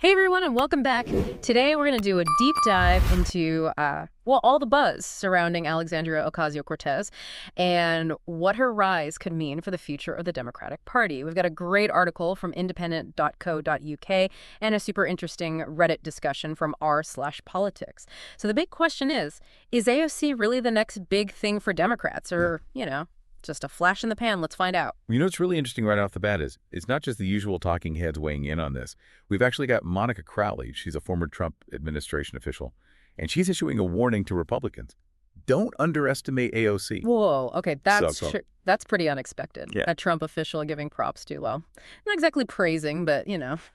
Hey everyone, and welcome back. Today we're going to do a deep dive into, all the buzz surrounding Alexandria Ocasio-Cortez and what her rise could mean for the future of the Democratic Party. We've got a great article from independent.co.uk and a super interesting Reddit discussion from r/politics. So the big question is AOC really the next big thing for Democrats or, just a flash in the pan? Let's find out. What's really interesting right off the bat is it's not just the usual talking heads weighing in on this. We've actually got Monica Crowley. She's a former Trump administration official, and she's issuing a warning to Republicans. Don't underestimate AOC. Whoa, okay, that's pretty unexpected. Yeah. A Trump official giving props to, well, not exactly praising, but,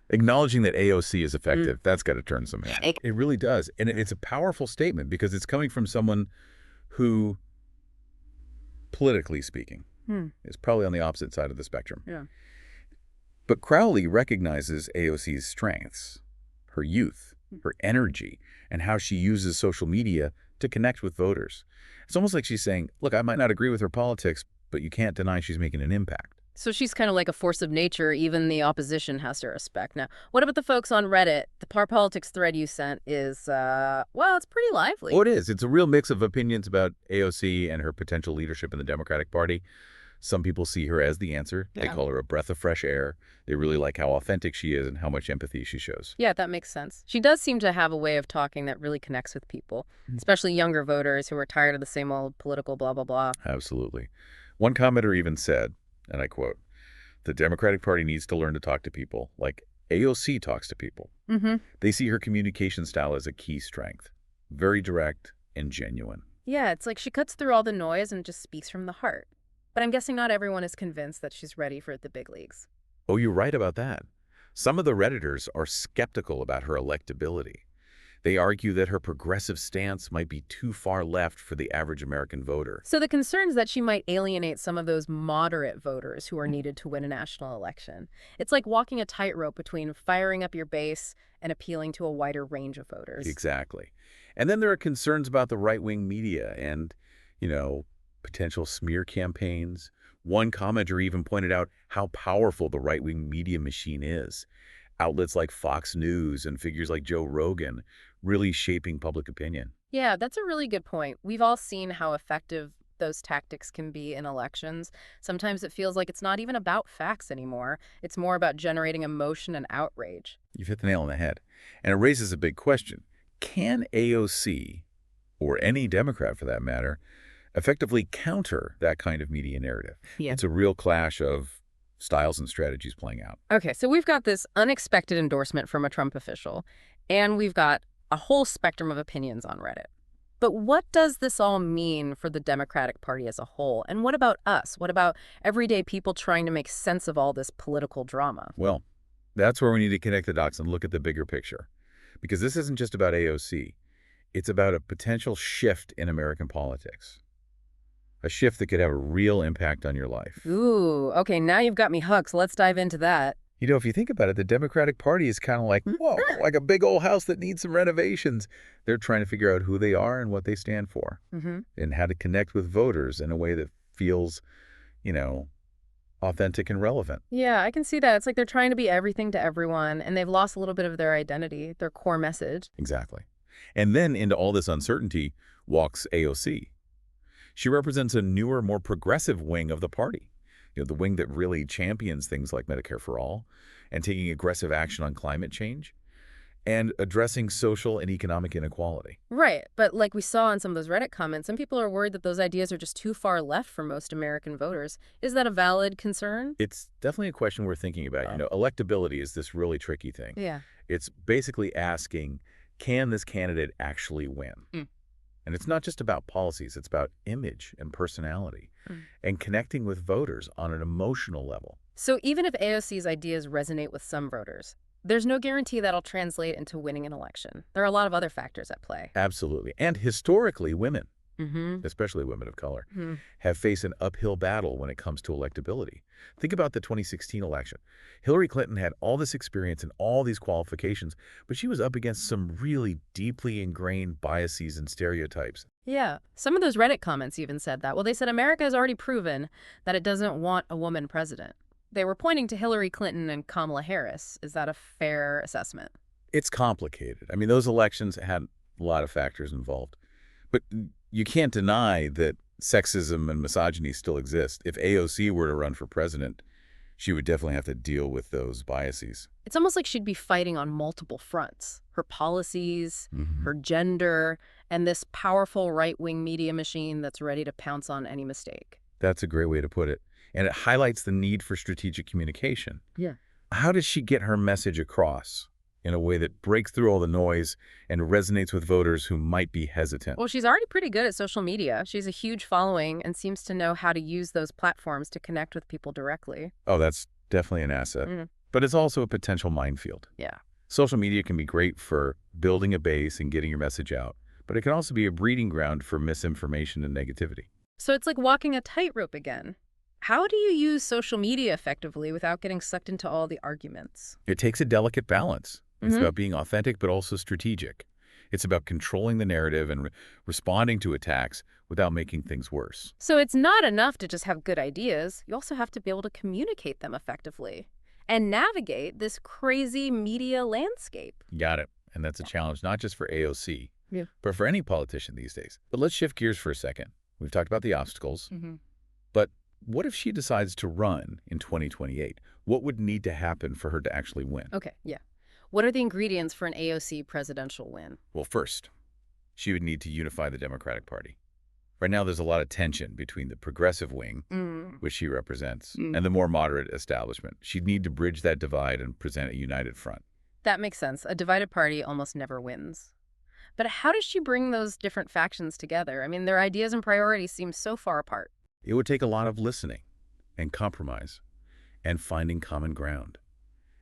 Acknowledging that AOC is effective, that's got to turn some heads. It really does, and it's a powerful statement because it's coming from someone who, politically speaking, is probably on the opposite side of the spectrum. Yeah. But Crowley recognizes AOC's strengths, her youth, her energy, and how she uses social media to connect with voters. It's almost like she's saying, look, I might not agree with her politics, but you can't deny she's making an impact. So she's kind of like a force of nature even the opposition has to respect. Now, what about the folks on Reddit? The Par Politics thread you sent is, it's pretty lively. Oh, it is. It's a real mix of opinions about AOC and her potential leadership in the Democratic Party. Some people see her as the answer. Yeah. They call her a breath of fresh air. They really like how authentic she is and how much empathy she shows. Yeah, that makes sense. She does seem to have a way of talking that really connects with people, especially younger voters who are tired of the same old political blah, blah, blah. Absolutely. One commenter even said, and I quote, "The Democratic Party needs to learn to talk to people like AOC talks to people." They see her communication style as a key strength. Very direct and genuine. Yeah, it's like she cuts through all the noise and just speaks from the heart. But I'm guessing not everyone is convinced that she's ready for the big leagues. Oh, you're right about that. Some of the Redditors are skeptical about her electability. They argue that her progressive stance might be too far left for the average American voter. So the concern is that she might alienate some of those moderate voters who are needed to win a national election. It's like walking a tightrope between firing up your base and appealing to a wider range of voters. Exactly. And then there are concerns about the right-wing media and, potential smear campaigns. One commenter even pointed out how powerful the right-wing media machine is. Outlets like Fox News and figures like Joe Rogan really shaping public opinion. Yeah, that's a really good point. We've all seen how effective those tactics can be in elections. Sometimes it feels like it's not even about facts anymore. It's more about generating emotion and outrage. You've hit the nail on the head. And it raises a big question. Can AOC, or any Democrat for that matter, effectively counter that kind of media narrative? Yeah. It's a real clash of styles and strategies playing out. Okay, so we've got this unexpected endorsement from a Trump official, and we've got a whole spectrum of opinions on Reddit. But what does this all mean for the Democratic Party as a whole? And what about us? What about everyday people trying to make sense of all this political drama? Well, that's where we need to connect the dots and look at the bigger picture. Because this isn't just about AOC. It's about a potential shift in American politics. A shift that could have a real impact on your life. Ooh, okay, now you've got me hooked, so let's dive into that. If you think about it, the Democratic Party is kind of like, whoa, like a big old house that needs some renovations. They're trying to figure out who they are and what they stand for and how to connect with voters in a way that feels, authentic and relevant. Yeah, I can see that. It's like they're trying to be everything to everyone, and they've lost a little bit of their identity, their core message. Exactly. And then into all this uncertainty walks AOC. She represents a newer, more progressive wing of the party. The wing that really champions things like Medicare for All and taking aggressive action on climate change and addressing social and economic inequality. Right, but like we saw in some of those Reddit comments, some people are worried that those ideas are just too far left for most American voters. Is that a valid concern? It's definitely a question we're thinking about. Electability is this really tricky thing. Yeah. It's basically asking, can this candidate actually win? And it's not just about policies, it's about image and personality and connecting with voters on an emotional level. So even if AOC's ideas resonate with some voters, there's no guarantee that'll translate into winning an election. There are a lot of other factors at play. Absolutely. And historically, women, especially women of color, have faced an uphill battle when it comes to electability. Think about the 2016 election. Hillary Clinton had all this experience and all these qualifications, but she was up against some really deeply ingrained biases and stereotypes. Yeah. Some of those Reddit comments even said that. Well, they said America has already proven that it doesn't want a woman president. They were pointing to Hillary Clinton and Kamala Harris. Is that a fair assessment? It's complicated. I mean, those elections had a lot of factors involved. But you can't deny that sexism and misogyny still exist. If AOC were to run for president, she would definitely have to deal with those biases. It's almost like she'd be fighting on multiple fronts. Her policies, her gender, and this powerful right-wing media machine that's ready to pounce on any mistake. That's a great way to put it. And it highlights the need for strategic communication. Yeah. How does she get her message across in a way that breaks through all the noise and resonates with voters who might be hesitant? Well, she's already pretty good at social media. She's a huge following and seems to know how to use those platforms to connect with people directly. Oh, that's definitely an asset. But it's also a potential minefield. Yeah. Social media can be great for building a base and getting your message out, but it can also be a breeding ground for misinformation and negativity. So it's like walking a tightrope again. How do you use social media effectively without getting sucked into all the arguments? It takes a delicate balance. It's about being authentic but also strategic. It's about controlling the narrative and responding to attacks without making things worse. So it's not enough to just have good ideas. You also have to be able to communicate them effectively and navigate this crazy media landscape. Got it. And that's a challenge not just for AOC, but for any politician these days. But let's shift gears for a second. We've talked about the obstacles, but what if she decides to run in 2028? What would need to happen for her to actually win? Okay, yeah. What are the ingredients for an AOC presidential win? Well, first, she would need to unify the Democratic Party. Right now, there's a lot of tension between the progressive wing, which she represents, and the more moderate establishment. She'd need to bridge that divide and present a united front. That makes sense. A divided party almost never wins. But how does she bring those different factions together? I mean, their ideas and priorities seem so far apart. It would take a lot of listening and compromise and finding common ground.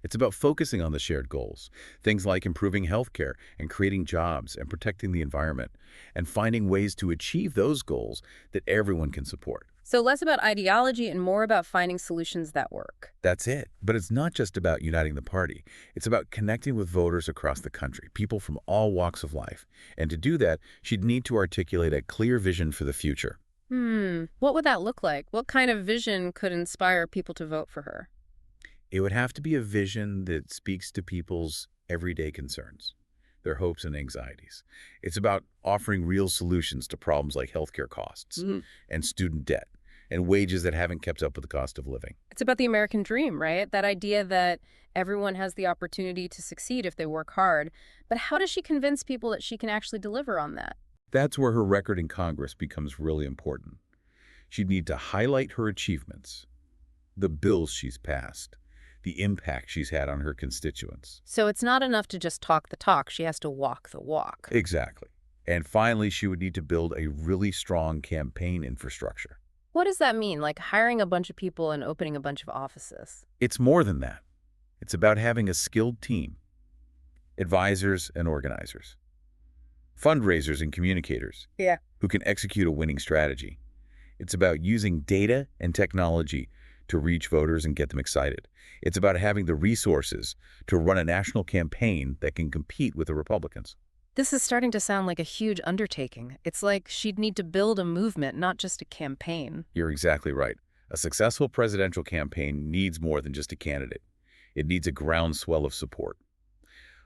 It's about focusing on the shared goals, things like improving healthcare and creating jobs and protecting the environment, and finding ways to achieve those goals that everyone can support. So less about ideology and more about finding solutions that work. That's it. But it's not just about uniting the party. It's about connecting with voters across the country, people from all walks of life. And to do that, she'd need to articulate a clear vision for the future. What would that look like? What kind of vision could inspire people to vote for her? It would have to be a vision that speaks to people's everyday concerns, their hopes and anxieties. It's about offering real solutions to problems like healthcare costs and student debt and wages that haven't kept up with the cost of living. It's about the American dream, right? That idea that everyone has the opportunity to succeed if they work hard. But how does she convince people that she can actually deliver on that? That's where her record in Congress becomes really important. She'd need to highlight her achievements, the bills she's passed, the impact she's had on her constituents. So it's not enough to just talk the talk. She has to walk the walk. Exactly. And finally, she would need to build a really strong campaign infrastructure. What does that mean? Like hiring a bunch of people and opening a bunch of offices? It's more than that. It's about having a skilled team, advisors and organizers, fundraisers and communicators who can execute a winning strategy. It's about using data and technology to reach voters and get them excited. It's about having the resources to run a national campaign that can compete with the Republicans. This is starting to sound like a huge undertaking. It's like she'd need to build a movement, not just a campaign. You're exactly right. A successful presidential campaign needs more than just a candidate. It needs a groundswell of support.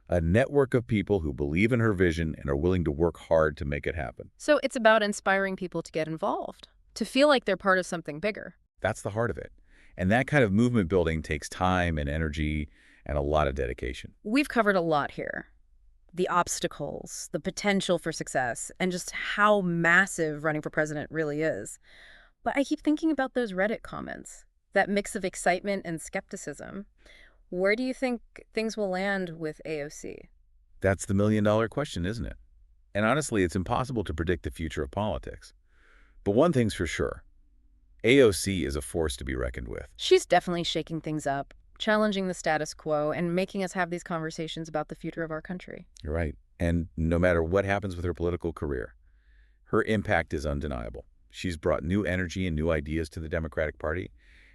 A network of people who believe in her vision and are willing to work hard to make it happen. So it's about inspiring people to get involved, to feel like they're part of something bigger. That's the heart of it. And that kind of movement building takes time and energy and a lot of dedication. We've covered a lot here. The obstacles, the potential for success, and just how massive running for president really is. But I keep thinking about those Reddit comments, that mix of excitement and skepticism. Where do you think things will land with AOC? That's the million-dollar question, isn't it? And honestly, it's impossible to predict the future of politics. But one thing's for sure. AOC is a force to be reckoned with. She's definitely shaking things up, challenging the status quo, and making us have these conversations about the future of our country. You're right. And no matter what happens with her political career, her impact is undeniable. She's brought new energy and new ideas to the Democratic Party,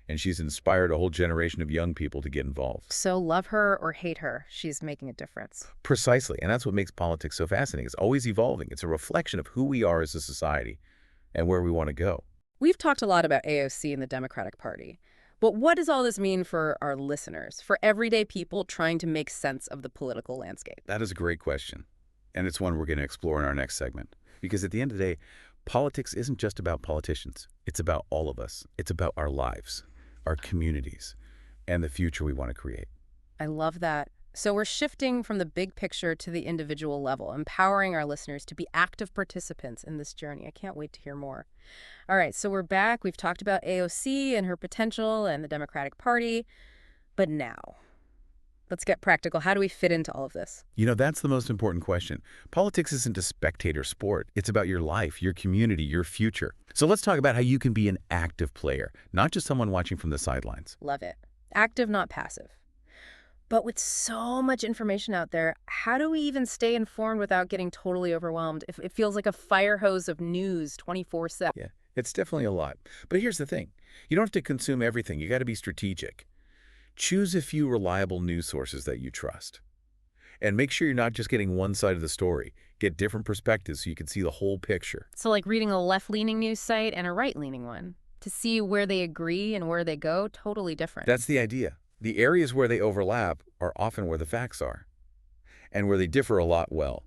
and she's inspired a whole generation of young people to get involved. So love her or hate her, she's making a difference. Precisely. And that's what makes politics so fascinating. It's always evolving. It's a reflection of who we are as a society and where we want to go. We've talked a lot about AOC and the Democratic Party, But what does all this mean for our listeners, for everyday people trying to make sense of the political landscape? That is a great question. And it's one we're going to explore in our next segment. Because at the end of the day, politics isn't just about politicians. It's about all of us. It's about our lives, our communities, and the future we want to create. I love that. So we're shifting from the big picture to the individual level, empowering our listeners to be active participants in this journey. I can't wait to hear more. All right, so we're back. We've talked about AOC and her potential and the Democratic Party. But now, let's get practical. How do we fit into all of this? You know, that's the most important question. Politics isn't a spectator sport. It's about your life, your community, your future. So let's talk about how you can be an active player, not just someone watching from the sidelines. Love it. Active, not passive. But with so much information out there, how do we even stay informed without getting totally overwhelmed? If it feels like a fire hose of news 24/7. Yeah, it's definitely a lot. But here's the thing. You don't have to consume everything. You got to be strategic. Choose a few reliable news sources that you trust. And make sure you're not just getting one side of the story. Get different perspectives so you can see the whole picture. So like reading a left-leaning news site and a right-leaning one to see where they agree and where they go, totally different. That's the idea. The areas where they overlap are often where the facts are. And where they differ a lot, well,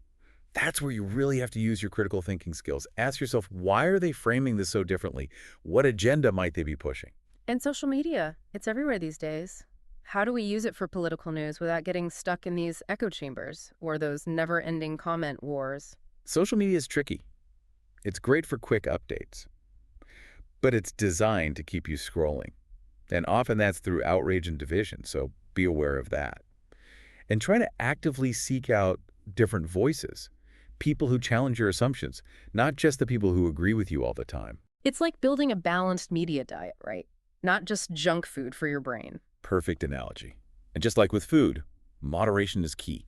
that's where you really have to use your critical thinking skills. Ask yourself, why are they framing this so differently? What agenda might they be pushing? And social media, it's everywhere these days. How do we use it for political news without getting stuck in these echo chambers or those never-ending comment wars? Social media is tricky. It's great for quick updates, but it's designed to keep you scrolling. And often that's through outrage and division, so be aware of that. And try to actively seek out different voices, people who challenge your assumptions, not just the people who agree with you all the time. It's like building a balanced media diet, right? Not just junk food for your brain. Perfect analogy. And just like with food, moderation is key.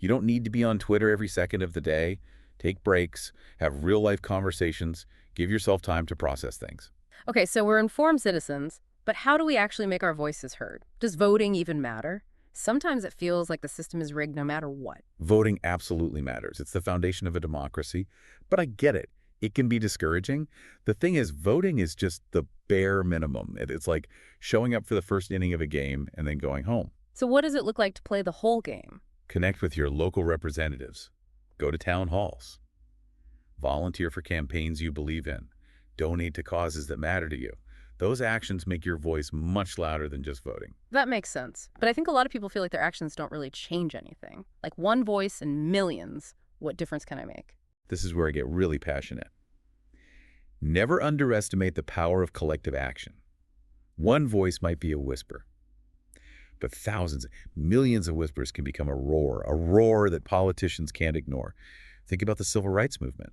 You don't need to be on Twitter every second of the day. Take breaks, have real-life conversations, give yourself time to process things. Okay, so we're informed citizens, but how do we actually make our voices heard? Does voting even matter? Sometimes it feels like the system is rigged no matter what. Voting absolutely matters. It's the foundation of a democracy. But I get it. It can be discouraging. The thing is, voting is just the bare minimum. It's like showing up for the first inning of a game and then going home. So what does it look like to play the whole game? Connect with your local representatives. Go to town halls. Volunteer for campaigns you believe in. Donate to causes that matter to you. Those actions make your voice much louder than just voting. That makes sense. But I think a lot of people feel like their actions don't really change anything. Like one voice in millions, what difference can I make? This is where I get really passionate. Never underestimate the power of collective action. One voice might be a whisper, but thousands, millions of whispers can become a roar that politicians can't ignore. Think about the civil rights movement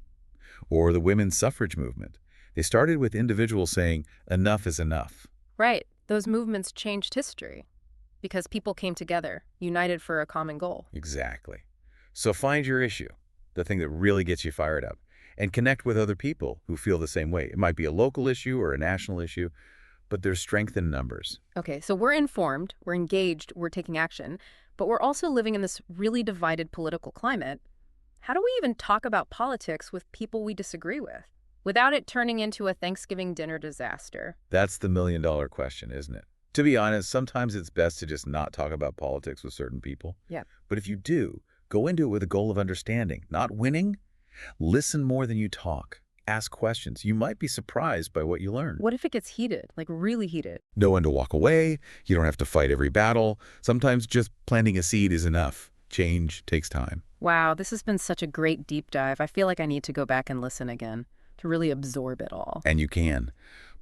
or the women's suffrage movement. They started with individuals saying, enough is enough. Right. Those movements changed history because people came together, united for a common goal. Exactly. So find your issue, the thing that really gets you fired up, and connect with other people who feel the same way. It might be a local issue or a national issue, but there's strength in numbers. Okay, so we're informed, we're engaged, we're taking action, but we're also living in this really divided political climate. How do we even talk about politics with people we disagree with without it turning into a Thanksgiving dinner disaster? That's the million-dollar question, isn't it? To be honest, sometimes it's best to just not talk about politics with certain people. Yeah. But if you do, go into it with a goal of understanding, not winning. Listen more than you talk. Ask questions. You might be surprised by what you learn. What if it gets heated, like really heated? Know when to walk away. You don't have to fight every battle. Sometimes just planting a seed is enough. Change takes time. Wow, this has been such a great deep dive. I feel like I need to go back and listen again to really absorb it all. And you can.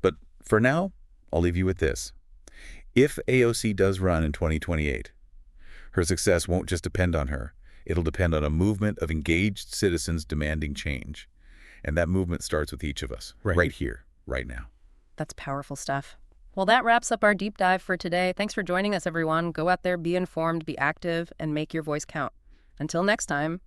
But for now, I'll leave you with this. If AOC does run in 2028, her success won't just depend on her. It'll depend on a movement of engaged citizens demanding change. And that movement starts with each of us, right here, right now. That's powerful stuff. Well, that wraps up our deep dive for today. Thanks for joining us, everyone. Go out there, be informed, be active, and make your voice count. Until next time.